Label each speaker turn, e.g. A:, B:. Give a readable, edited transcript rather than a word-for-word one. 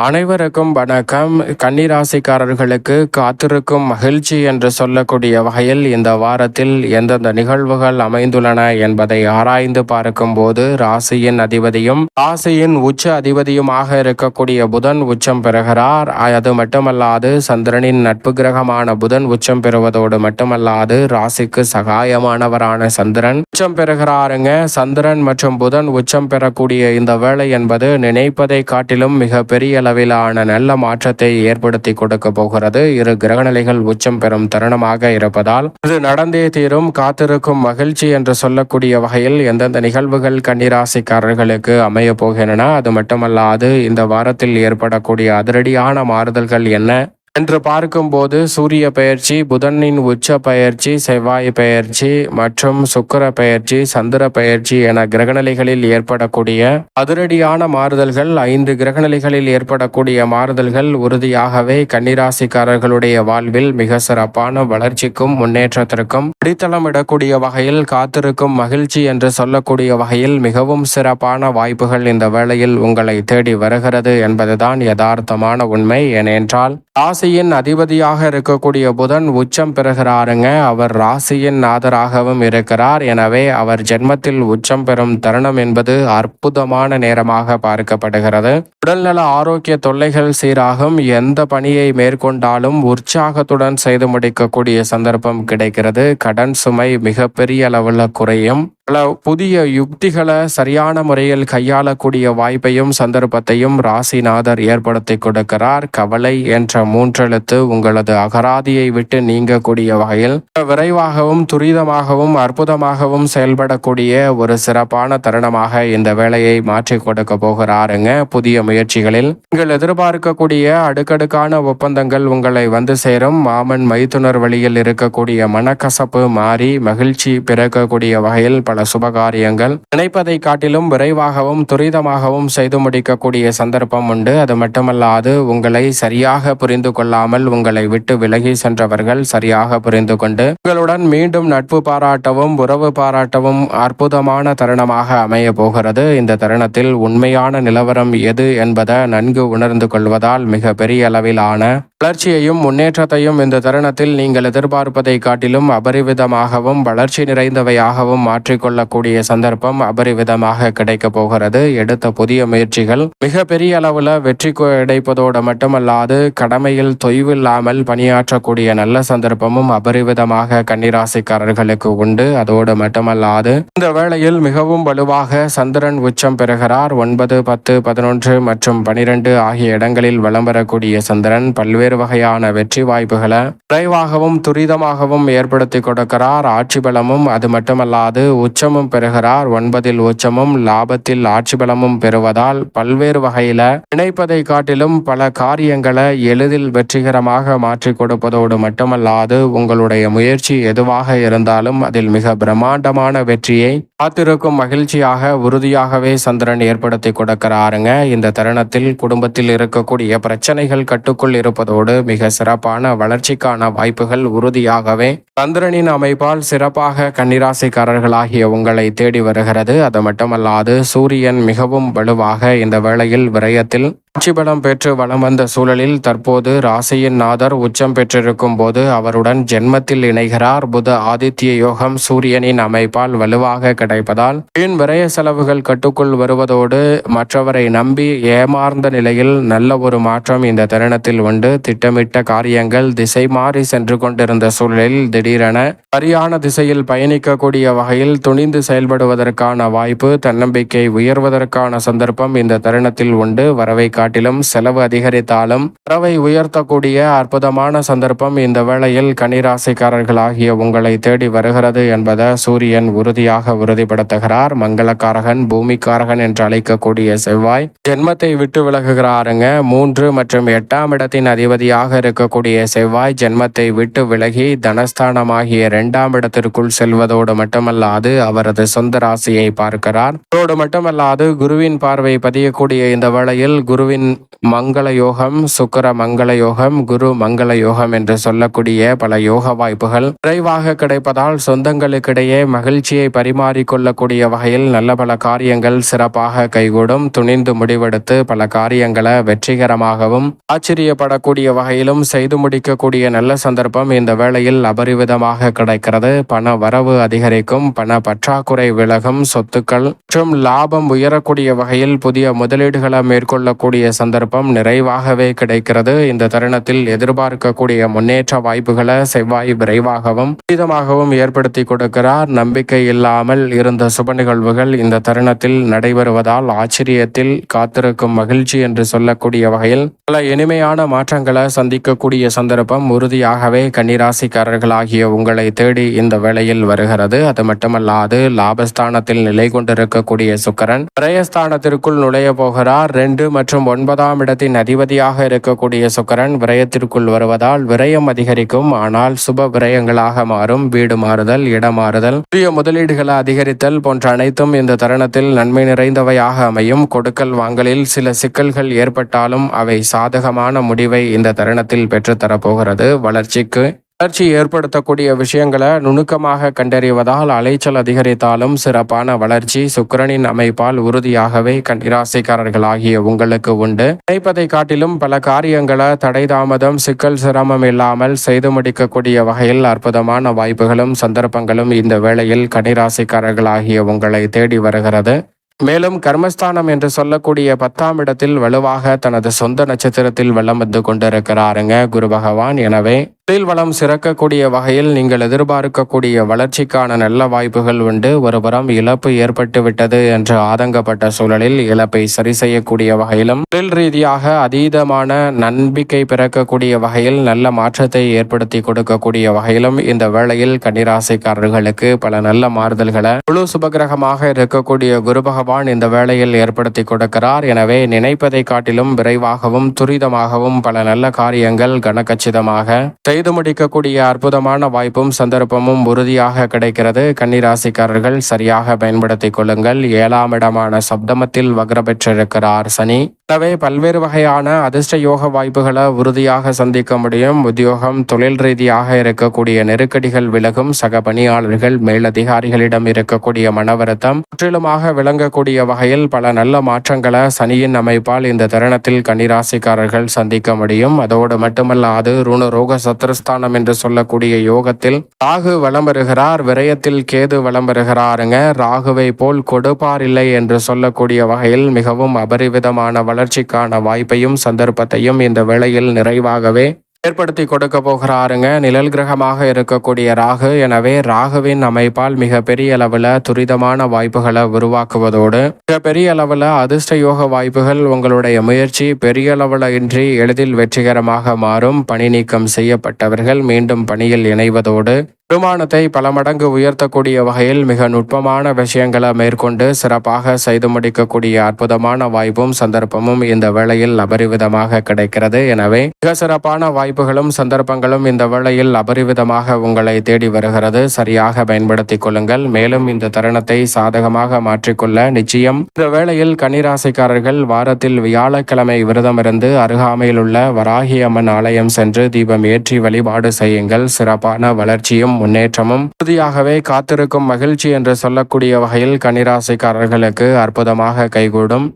A: அனைவருக்கும் வணக்கம். கன்னிராசிக்காரர்களுக்கு காத்திருக்கும் மகிழ்ச்சி என்று சொல்லக்கூடிய வகையில் இந்த வாரத்தில் எந்தெந்த நிகழ்வுகள் அமைந்துள்ளன என்பதை ஆராய்ந்து பார்க்கும் போது ராசியின் அதிபதியும் ராசியின் உச்ச அதிபதியுமாக இருக்கக்கூடிய புதன் உச்சம் பெறுகிறார். அது மட்டுமல்லாது சந்திரனின் நட்பு கிரகமான புதன் உச்சம் பெறுவதோடு மட்டுமல்லாது ராசிக்கு சகாயமானவரான சந்திரன் உச்சம் பெறுகிறாருங்க. சந்திரன் மற்றும் புதன் உச்சம் பெறக்கூடிய இந்த வேளை என்பது நினைப்பதை காட்டிலும் மிக பெரிய அளவிலான நல்ல மாற்றத்தை ஏற்படுத்தி கொடுக்க போகிறது. இரு கிரகநிலைகள் உச்சம் பெறும் தருணமாக இருப்பதால் இது நடந்தே தீரும். காத்திருக்கும் மகிழ்ச்சி என்று சொல்லக்கூடிய வகையில் எந்தெந்த நிகழ்வுகள் கன்னிராசிக்காரர்களுக்கு அமைய போகின்றன, அது மட்டுமல்லாது இந்த வாரத்தில் ஏற்படக்கூடிய அதிரடியான மாறுதல்கள் என்ன என்று பார்க்கும்போது சூரிய பெயர்ச்சி, புதனின் உச்ச பெயர்ச்சி, செவ்வாய் பெயர்ச்சி மற்றும் சுக்கிர பெயர்ச்சி, சந்திர பெயர்ச்சி என கிரகநிலைகளில் ஏற்படக்கூடிய அதிரடியான மாறுதல்கள், 5 கிரகநிலைகளில் ஏற்படக்கூடிய மாறுதல்கள் உறுதியாகவே கன்னிராசிக்காரர்களுடைய வாழ்வில் மிக சிறப்பான வளர்ச்சிக்கும் முன்னேற்றத்திற்கும் அடித்தளமிடக்கூடிய வகையில் காத்திருக்கும் மகிழ்ச்சி என்று சொல்லக்கூடிய வகையில் மிகவும் சிறப்பான வாய்ப்புகள் இந்த வேளையில் உங்களை தேடி வருகிறது என்பதுதான் யதார்த்தமான உண்மை. ஏனென்றால் ராசியின் அதிபதியாக இருக்கக்கூடிய புதன் உச்சம் பெறுகிறாருங்க. அவர் ராசியின் நாதராகவும் இருக்கிறார். எனவே அவர் ஜென்மத்தில் உச்சம் பெறும் தருணம் என்பது அற்புதமான நேரமாக பார்க்கப்படுகிறது. உடல்நல ஆரோக்கிய தொல்லைகள் சீராகும். எந்த பணியை மேற்கொண்டாலும் உற்சாகத்துடன் செய்து முடிக்கக்கூடிய சந்தர்ப்பம் கிடைக்கிறது. கடன் சுமை மிகப்பெரிய அளவில் குறையும். பல புதிய யுக்திகளை சரியான முறையில் கையாளக்கூடிய வாய்ப்பையும் சந்தர்ப்பத்தையும் ராசிநாதர் ஏற்படுத்தி கொடுக்கிறார். கவலை என்ற 3 எழுத்து உங்களது அகராதியை விட்டு நீங்கக்கூடிய வகையில் விரைவாகவும் துரிதமாகவும் அற்புதமாகவும் செயல்படக்கூடிய ஒரு சிறப்பான தருணமாக இந்த வேலையை மாற்றி கொடுக்க போகிறாருங்க. புதிய முயற்சிகளில் நீங்கள் எதிர்பார்க்கக்கூடிய அடுக்கடுக்கான ஒப்பந்தங்கள் உங்களை வந்து சேரும். மாமன் மைத்துனர் வழியில் இருக்கக்கூடிய மனக்கசப்பு மாறி மகிழ்ச்சி பிறக்கக்கூடிய வகையில் பல சுபகாரியங்கள் நினைப்பதை காட்டிலும் விரைவாகவும் துரிதமாகவும் செய்து முடிக்கக்கூடிய சந்தர்ப்பம் உண்டு. அது மட்டுமல்லாது உங்களை சரியாக புரிந்து கொள்ளாமல் உங்களை விட்டு விலகி சென்றவர்கள் சரியாக புரிந்து கொண்டு உங்களுடன் மீண்டும் நட்பு பாராட்டவும் உறவு பாராட்டவும் அற்புதமான தருணமாக அமைய போகிறது. இந்த தருணத்தில் உண்மையான நிலவரம் எது என்பதை நன்கு உணர்ந்து கொள்வதால் மிக பெரிய அளவிலான வளர்ச்சியையும் முன்னேற்றத்தையும் இந்த தருணத்தில் நீங்கள் எதிர்பார்ப்பதை காட்டிலும் அபரிவிதமாகவும் வளர்ச்சி நிறைந்தவையாகவும் மாற்றிக்கொள்ளக்கூடிய சந்தர்ப்பம் அபரிவிதமாக கிடைக்க போகிறது. எடுத்த புதிய முயற்சிகள் மிக பெரிய அளவில் வெற்றி கிடைப்பதோடு மட்டுமல்லாது கடமையில் தொய்வில்லாமல் பணியாற்றக்கூடிய நல்ல சந்தர்ப்பமும் அபரிவிதமாக கன்னிராசிக்காரர்களுக்கு உண்டு. அதோடு மட்டுமல்லாது இந்த வேளையில் மிகவும் வலுவாக சந்திரன் உச்சம் பெறுகிறார். 9, 10, 11 மற்றும் 12 ஆகிய இடங்களில் வலம் வரக்கூடிய சந்திரன் பல்வேறு வகையான வெற்றி வாய்ப்புகளை விரைவாகவும் துரிதமாகவும் ஏற்படுத்தி கொடுக்கிறார். ஆட்சி பலமும் அது மட்டுமல்லாது உச்சமும் பெறுகிறார். 9 உச்சமும் லாபத்தில் ஆட்சி பலமும் பெறுவதால் பல்வேறு வகையில நினைப்பதை காட்டிலும் பல காரியங்களை எளிதில் வெற்றிகரமாக மாற்றி கொடுப்பதோடு மட்டுமல்லாது உங்களுடைய முயற்சி எதுவாக இருந்தாலும் அதில் மிக பிரம்மாண்டமான வெற்றியை காத்திருக்கும் மகிழ்ச்சியாக உறுதியாகவே சந்திரன் ஏற்படுத்தி கொடுக்கிறாருங்க. இந்த தருணத்தில் குடும்பத்தில் இருக்கக்கூடிய பிரச்சனைகள் கட்டுக்குள் இருப்பதோடு மிக சிறப்பான வளர்ச்சிக்கான வாய்ப்புகள் உறுதியாகவே சந்திரனின் அமைப்பால் சிறப்பாக கன்னிராசிக்காரர்களாகிய உங்களை தேடி வருகிறது. அது மட்டுமல்லாது சூரியன் மிகவும் வலுவாக இந்த வேளையில் விரயத்தில் ஆட்சி பலம் பெற்று வலம் வந்த சூழலில் தற்போது ராசியின் நாதர் உச்சம் பெற்றிருக்கும் போது அவருடன் ஜென்மத்தில் இணைகிறார். புத ஆதித்ய யோகம் சூரியனின் அமைப்பால் வலுவாக கிடைப்பதால் வீண் விரய செலவுகள் கட்டுக்குள் வருவதோடு மற்றவரை நம்பி ஏமாறுந்த நிலையில் நல்ல ஒரு மாற்றம் இந்த தருணத்தில் உண்டு. திட்டமிட்ட காரியங்கள் திசை மாறி சென்று கொண்டிருந்த சூழலில் திடீரென சரியான திசையில் பயணிக்கக்கூடிய வகையில் துணிந்து செயல்படுவதற்கான வாய்ப்பு, தன்னம்பிக்கை உயர்வதற்கான சந்தர்ப்பம் இந்த தருணத்தில் உண்டு. வரவை காட்டிலும் செலவு அதிகரித்தாலும் வரவை உயர்த்தக்கூடிய அற்புதமான சந்தர்ப்பம் இந்த வேளையில் கன்னிராசிக்காரர்களாகிய உங்களை தேடி வருகிறது என்பதை சூரியன் உறுதியாக உறுதிப்படுத்துகிறார். மங்களக்காரகன் பூமிக்காரகன் என்று அழைக்கக்கூடிய செவ்வாய் ஜென்மத்தை விட்டு விலகுகிறாருங்க. 3 மற்றும் 8ஆம் இடத்தின் அதிபதியாக இருக்கக்கூடிய செவ்வாய் ஜென்மத்தை விட்டு விலகி தனஸ்தானமாகிய 2ஆம் இடத்திற்குள் செல்வதோடு மட்டுமல்லாது அவரது சொந்த ராசியை பார்க்கிறார். அதோடு மட்டுமல்லாது குருவின் பார்வை பதியக்கூடிய இந்த வேளையில் குருவின் ராகுவின் மங்கள யோகம், சுக்கிர மங்கள யோகம், குரு மங்கள யோகம் என்று சொல்லக்கூடிய பல யோக வாய்ப்புகள் விரைவாக கிடைப்பதால் சொந்தங்களுக்கிடையே மகிழ்ச்சியை பரிமாறிக்கொள்ளக்கூடிய வகையில் நல்ல பல காரியங்கள் சிறப்பாக கைகூடும். துணிந்து முடிவெடுத்து பல காரியங்களை வெற்றிகரமாகவும் ஆச்சரியப்படக்கூடிய வகையிலும் செய்து முடிக்கக்கூடிய நல்ல சந்தர்ப்பம் இந்த வேளையில் அபரிவிதமாக கிடைக்கிறது. பண வரவு அதிகரிக்கும், பண பற்றாக்குறை விலகும், சொத்துக்கள் மற்றும் லாபம் உயரக்கூடிய வகையில் புதிய முதலீடுகளை மேற்கொள்ளக்கூடிய சந்தர்ப்பம் நிறைவாகவே கிடைக்கிறது. இந்த தருணத்தில் எதிர்பார்க்கக்கூடிய முன்னேற்ற வாய்ப்புகளை செவ்வாய் விரைவாகவும் துரிதமாகவும் ஏற்படுத்தி கொடுக்கிறார். நம்பிக்கை இல்லாமல் இருந்த சுப நிகழ்வுகள் இந்த தருணத்தில் நடைபெறுவதால் ஆச்சரியத்தில் காத்திருக்கும் மகிழ்ச்சி என்று சொல்லக்கூடிய வகையில் பல இனிமையான மாற்றங்களை சந்திக்கக்கூடிய சந்தர்ப்பம் உறுதியாகவே கன்னிராசிக்காரர்களாகிய உங்களை தேடி இந்த வேளையில் வருகிறது. அது மட்டுமல்லாது லாபஸ்தானத்தில் நிலை கொண்டிருக்கக்கூடிய சுக்கிரன் விரயஸ்தானத்திற்குள் நுழைய போகிறார். 2 மற்றும் 9ஆம் இடத்தின் அதிபதியாக இருக்கக்கூடிய சுக்கிரன் விரயத்திற்குள் வருவதால் விரயம் அதிகரிக்கும். ஆனால் சுப விரயங்களாக மாறும். வீடு மாறுதல், இடம் மாறுதல், புதிய முதலீடுகளை அதிகரித்தல் போன்ற அனைத்தும் இந்த தருணத்தில் நன்மை நிறைந்தவையாக அமையும். கொடுக்கல் வாங்கலில் சில சிக்கல்கள் ஏற்பட்டாலும் அவை சாதகமான முடிவை இந்த தருணத்தில் பெற்றுத்தரப்போகிறது. வளர்ச்சி ஏற்படுத்தக்கூடிய விஷயங்களை நுணுக்கமாக கண்டறிவதால் அலைச்சல் அதிகரித்தாலும் சிறப்பான வளர்ச்சி சுக்கிரனின் அமைப்பால் உறுதியாகவே கன்னிராசிக்காரர்களாகிய உங்களுக்கு உண்டு. நினைப்பதை காட்டிலும் பல காரியங்களை தடை தாமதம், சிக்கல், சிரமம் இல்லாமல் செய்து முடிக்கக்கூடிய வகையில் அற்புதமான வாய்ப்புகளும் சந்தர்ப்பங்களும் இந்த வேளையில் கன்னிராசிக்காரர்களாகிய உங்களை தேடி வருகிறது. மேலும் கர்மஸ்தானம் என்று சொல்லக்கூடிய 10ஆம் இடத்தில் வலுவாக தனது சொந்த நட்சத்திரத்தில் வலம் வந்து கொண்டிருக்கிறாருங்க குரு பகவான். எனவே தொழில் வளம் சிறக்கக்கூடிய வகையில் நீங்கள் எதிர்பார்க்கக்கூடிய வளர்ச்சிக்கான நல்ல வாய்ப்புகள் உண்டு. ஒருபுறம் இழப்பு ஏற்பட்டு விட்டது என்று ஆதங்கப்பட்ட சூழலில் இழப்பை சரி செய்யக்கூடிய வகையிலும் தொழில் ரீதியாக அதீதமான நம்பிக்கை பிறக்கக்கூடிய வகையில் நல்ல மாற்றத்தை ஏற்படுத்தி கொடுக்கக்கூடிய வகையிலும் இந்த வேளையில் கன்னிராசிக்காரர்களுக்கு பல நல்ல மாறுதல்களை முழு சுபகிரகமாக இருக்கக்கூடிய குரு பகவான் இந்த வேளையில் ஏற்படுத்தி கொடுக்கிறார். எனவே நினைப்பதை காட்டிலும் விரைவாகவும் துரிதமாகவும் பல நல்ல காரியங்கள் கனகச்சிதமாக செய்து முடிக்கக்கூடிய அற்புதமான வாய்ப்பும் சந்தர்ப்பமும் உறுதியாக கிடைக்கிறது. கன்னிராசிக்காரர்கள் சரியாக பயன்படுத்திக் கொள்ளுங்கள். 7ஆம் இடமான சப்தமத்தில் வக்ர பெற்றிருக்கிறார் சனி. எனவே பல்வேறு வகையான அதிர்ஷ்ட யோக வாய்ப்புகளை உறுதியாக சந்திக்க முடியும். உத்தியோகம், தொழில் ரீதியாக இருக்கக்கூடிய நெருக்கடிகள் விலகும். சக பணியாளர்கள், மேலதிகாரிகளிடம் இருக்கக்கூடிய மனவருத்தம் முற்றிலுமாக விளங்கக்கூடிய வகையில் பல நல்ல மாற்றங்களை சனியின் அமைப்பால் இந்த தருணத்தில் கன்னிராசிக்காரர்கள் சந்திக்க முடியும். அதோடு மட்டுமல்லாது ருணரோக சத்ருஸ்தானம் என்று சொல்லக்கூடிய யோகத்தில் ராகு வலம் வருகிறார். விரயத்தில் கேது வலம் வருகிறாருங்க. ராகுவை போல் கொடுப்பார் இல்லை என்று சொல்லக்கூடிய வகையில் மிகவும் அபரிவிதமான வளர்ச்சிக்கான வாய்ப்பையும் சந்தர்ப்பத்தையும் இந்த வேளையில் நிறைவாகவே ஏற்படுத்தி கொடுக்க போகிறாருங்க. நிழல் கிரகமாக இருக்கக்கூடிய ராகு. எனவே ராகுவின் அமைப்பால் மிக பெரிய அளவில் துரிதமான வாய்ப்புகளை உருவாக்குவதோடு மிக பெரிய அளவில் அதிர்ஷ்ட யோக வாய்ப்புகள் உங்களுடைய முயற்சி பெரிய அளவில் இன்றி எளிதில் வெற்றிகரமாக மாறும். பணி நீக்கம் செய்யப்பட்டவர்கள் மீண்டும் பணியில் இணைவதோடு வருமானத்தை பல மடங்கு உயர்த்தக்கூடிய வகையில் மிக நுட்பமான விஷயங்களை மேற்கொண்டு சிறப்பாக செய்து முடிக்கக்கூடிய அற்புதமான வாய்ப்பும் சந்தர்ப்பமும் இந்த வேளையில் அபரிவிதமாக கிடைக்கிறது. எனவே மிக சிறப்பான வாய்ப்புகளும் சந்தர்ப்பங்களும் இந்த வேளையில் அபரிவிதமாக உங்களை தேடி வருகிறது. சரியாக பயன்படுத்திக் கொள்ளுங்கள். மேலும் இந்த தருணத்தை சாதகமாக மாற்றிக்கொள்ள நிச்சயம் இந்த வேளையில் கன்னிராசிக்காரர்கள் வாரத்தில் வியாழக்கிழமை விரதமிருந்து அருகாமையில் உள்ள வராகி அம்மன் ஆலயம் சென்று தீபம் ஏற்றி வழிபாடு செய்யுங்கள். சிறப்பான வளர்ச்சியும் முன்னேற்றமும் உறுதியாகவே காத்திருக்கும் மகிழ்ச்சி என்று சொல்லக்கூடிய வகையில் கன்னிராசிக்காரர்களுக்கு அற்புதமாக கைகூடும்.